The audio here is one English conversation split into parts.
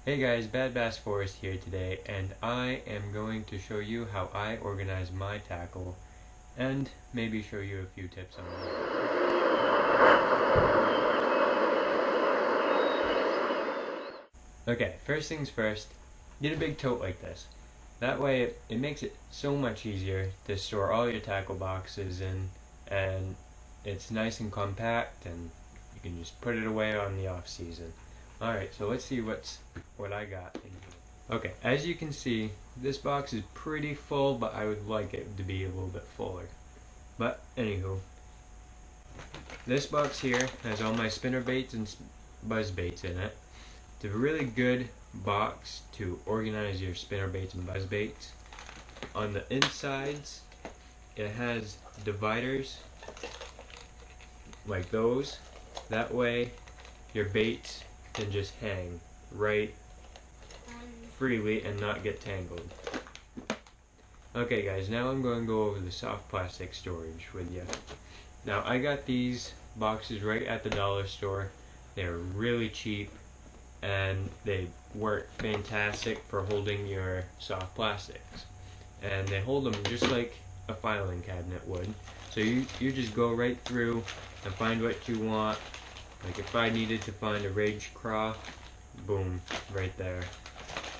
Hey guys, Bad Bass Forest here today, and I am going to show you how I organize my tackle, and maybe show you a few tips on that. Okay, first things first, get a big tote like this. That way it makes it so much easier to store all your tackle boxes in, and it's nice and compact, and you can just put it away on the off season. Alright, so let's see what I got in here. Okay, as you can see, this box is pretty full, but I would like it to be a little bit fuller. But, anywho, this box here has all my spinner baits and buzz baits in it. It's a really good box to organize your spinner baits and buzz baits. On the insides, it has dividers like those. That way, your baits can just hang right freely and not get tangled. Okay guys, now I'm going to go over the soft plastic storage with you. Now I got these boxes right at the dollar store. They're really cheap and they work fantastic for holding your soft plastics. And they hold them just like a filing cabinet would. So you just go right through and find what you want. Like if I needed to find a rage craw, boom, right there.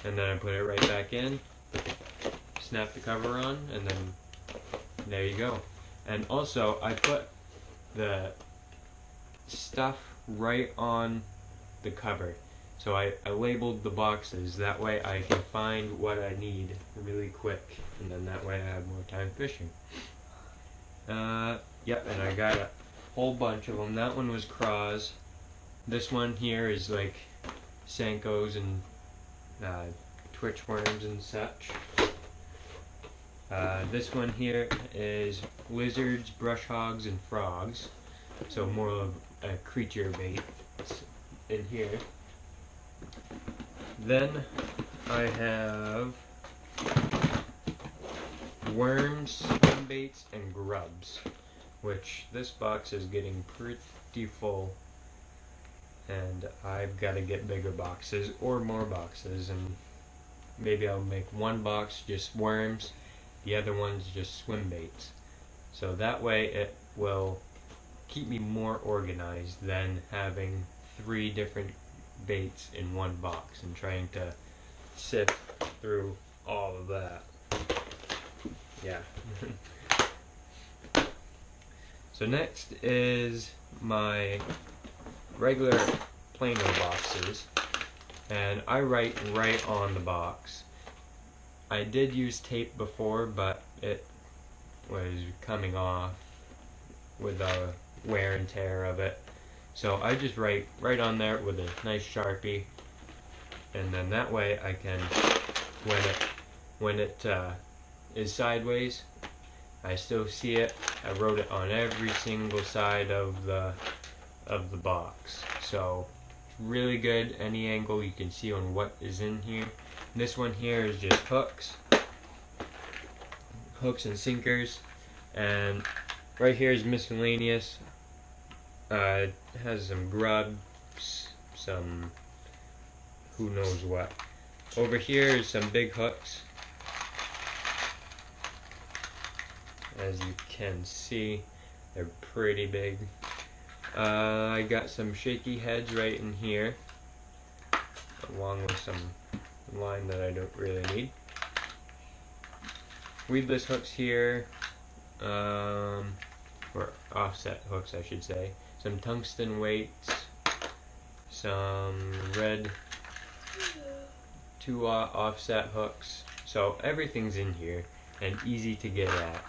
And then I put it right back in, snap the cover on, and then there you go. And also, I put the stuff right on the cover. So I labeled the boxes, that way I can find what I need really quick, and then that way I have more time fishing. Yep, and I got a whole bunch of them. That one was craws. This one here is like Senkos and twitch worms and such. This one here is lizards, brush hogs, and frogs. So more of a creature bait in here. Then I have worms, swim baits, and grubs, which this box is getting pretty full, and I've got to get bigger boxes or more boxes, and maybe I'll make one box just worms, the other one's just swim baits. So that way it will keep me more organized than having 3 different baits in one box and trying to sift through all of that. Yeah. So next is my regular Plano boxes, and I write right on the box. I did use tape before, but it was coming off with the wear and tear of it. So I just write right on there with a nice Sharpie, and then that way I can, when it is sideways, I still see it. I wrote it on every single side of the box. So really good, any angle you can see on what is in here. This one here is just hooks and sinkers, and right here is miscellaneous. It has some grubs, some who knows what. Over here is some big hooks, as you can see, they're pretty big. I got some shaky heads right in here, along with some line that I don't really need. Weedless hooks here, or offset hooks I should say. Some tungsten weights, some red 2/0 offset hooks. So everything's in here and easy to get at.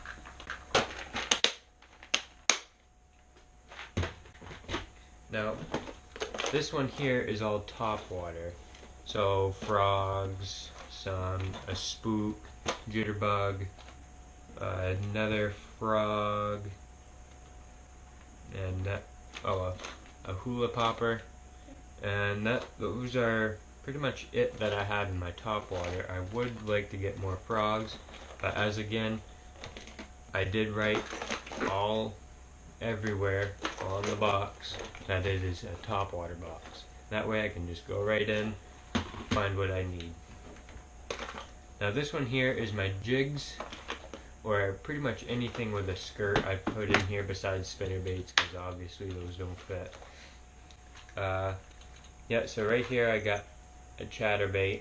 Now, this one here is all top water. So frogs, a spook, jitterbug, another frog, and a hula popper, and those are pretty much it that I have in my top water. I would like to get more frogs, but as again, I did write everywhere on the box that it is a top water box. That way I can just go right in, find what I need. Now this one here is my jigs, or pretty much anything with a skirt I put in here besides spinner baits, because obviously those don't fit. Yeah, so right here I got a chatterbait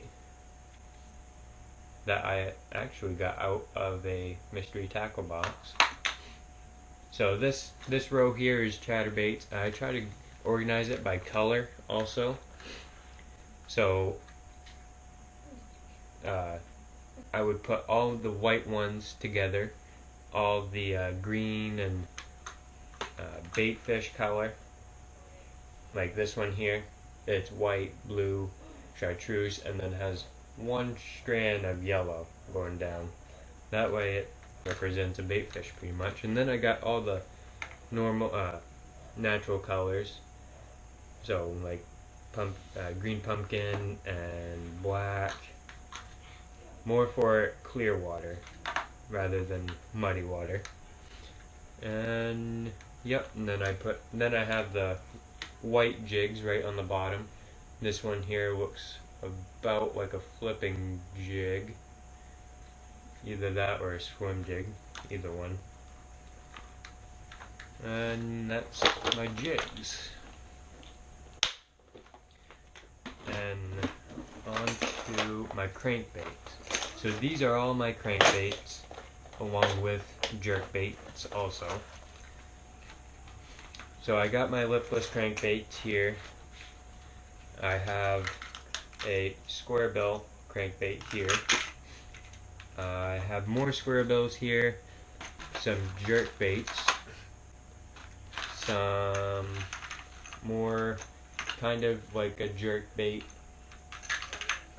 that I actually got out of a mystery tackle box. So this row here is chatterbaits. I try to organize it by color also. So I would put all of the white ones together, all the green and bait fish color, like this one here. It's white, blue, chartreuse, and then has one strand of yellow going down. That way it represents a bait fish pretty much. And then I got all the normal natural colors, so like green pumpkin and black, more for clear water rather than muddy water. And yep, and then I have the white jigs right on the bottom. This one here looks about like a flipping jig, either that or a swim jig, either one. And that's my jigs. And on to my crankbaits. So these are all my crankbaits, along with jerkbaits also. So I got my lipless crankbaits here. I have a square bill crankbait here. I have more square bills here, some jerkbaits, some more kind of like a jerkbait.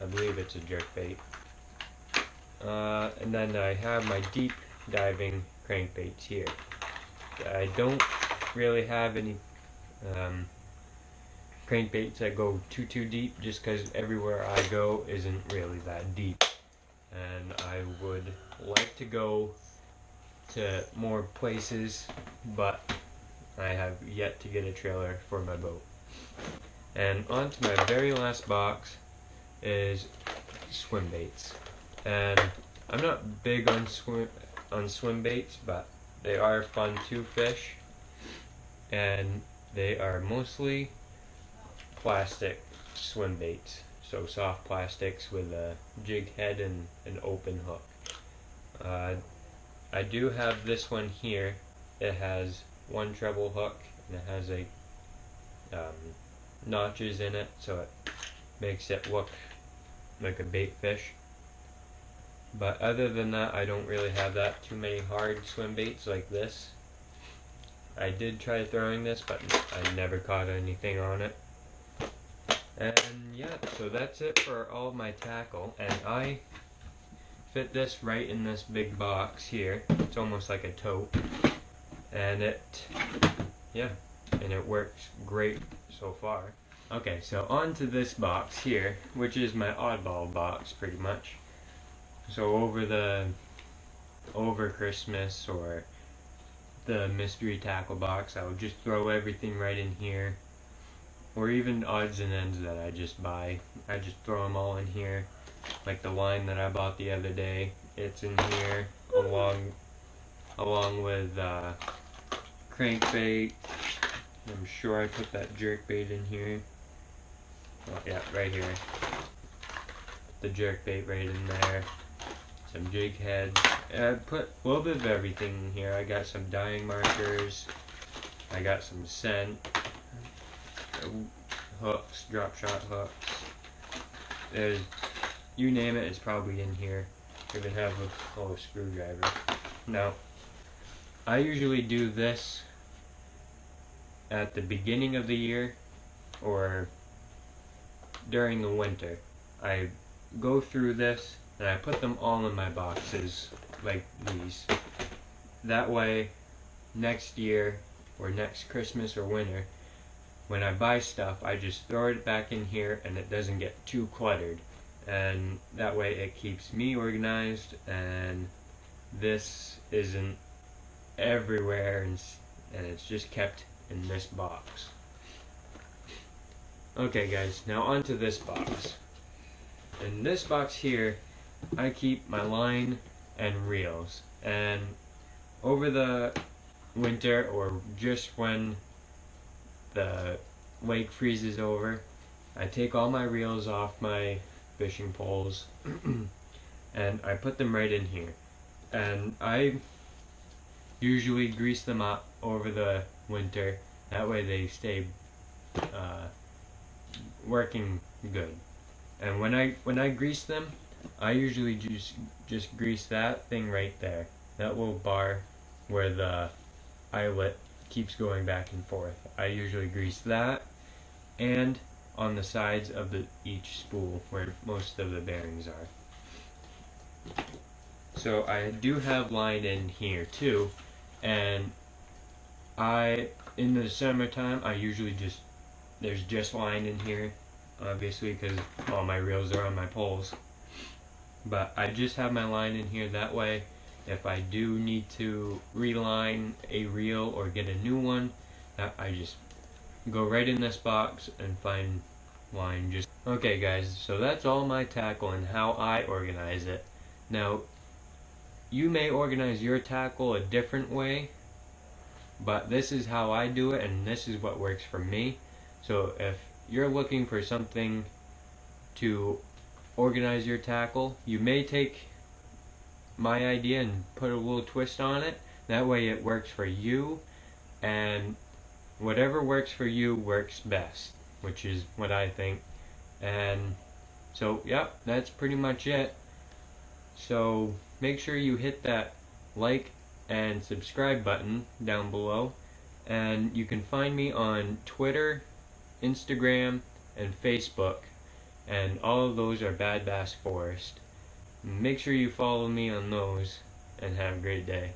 I believe it's a jerkbait. And then I have my deep diving crankbaits here. I don't really have any crankbaits that go too deep, just because everywhere I go isn't really that deep, and I would like to go to more places, but I have yet to get a trailer for my boat. And on to my very last box is swim baits. And I'm not big on swim baits, but they are fun to fish, and they are mostly plastic swim baits, so soft plastics with a jig head and an open hook. I do have this one here. It has one treble hook, and it has a notches in it, so it makes it look like a bait fish. But other than that, I don't really have that too many hard swim baits like this. I did try throwing this, but I never caught anything on it. And yeah, so that's it for all of my tackle, and I fit this right in this big box here. It's almost like a tote, and it works great so far. Okay, so on to this box here, which is my oddball box pretty much. So over Christmas or the mystery tackle box, I would just throw everything right in here, or even odds and ends that I just buy. I just throw them all in here, like the line that I bought the other day. It's in here along with crankbait. I'm sure I put that jerkbait in here. Oh yeah, right here. The jerkbait right in there. Some jig heads. I put a little bit of everything in here. I got some dyeing markers. I got some scent. Hooks, drop shot hooks. There's, you name it, it's probably in here. I even have a screwdriver. Now, I usually do this at the beginning of the year or during the winter. I go through this and I put them all in my boxes like these. That way, next year or next Christmas or winter, when I buy stuff, I just throw it back in here and it doesn't get too cluttered. And that way it keeps me organized, and this isn't everywhere, and it's just kept in this box. Okay guys, now onto this box. in this box here, I keep my line and reels. And over the winter, or just when the lake freezes over, I take all my reels off my fishing poles and I put them right in here. And I usually grease them up over the winter. That way they stay working good. And when I grease them, I usually just grease that thing right there. That little bar where the eyelet keeps going back and forth. I usually grease that, and on the sides of each spool where most of the bearings are. So I do have line in here too, and in the summertime I usually there's just line in here, obviously because all my reels are on my poles. But I just have my line in here, that way if I do need to reline a reel or get a new one, I just go right in this box and find line. Okay guys, so that's all my tackle and how I organize it. Now, you may organize your tackle a different way, but this is how I do it and this is what works for me. So if you're looking for something to organize your tackle, you may take my idea and put a little twist on it. That way it works for you, and whatever works for you works best, which is what I think. And so yep, that's pretty much it. So make sure you hit that like and subscribe button down below, and you can find me on Twitter, Instagram, and Facebook, and all of those are Bad Bass Forest. Make sure you follow me on those, and have a great day.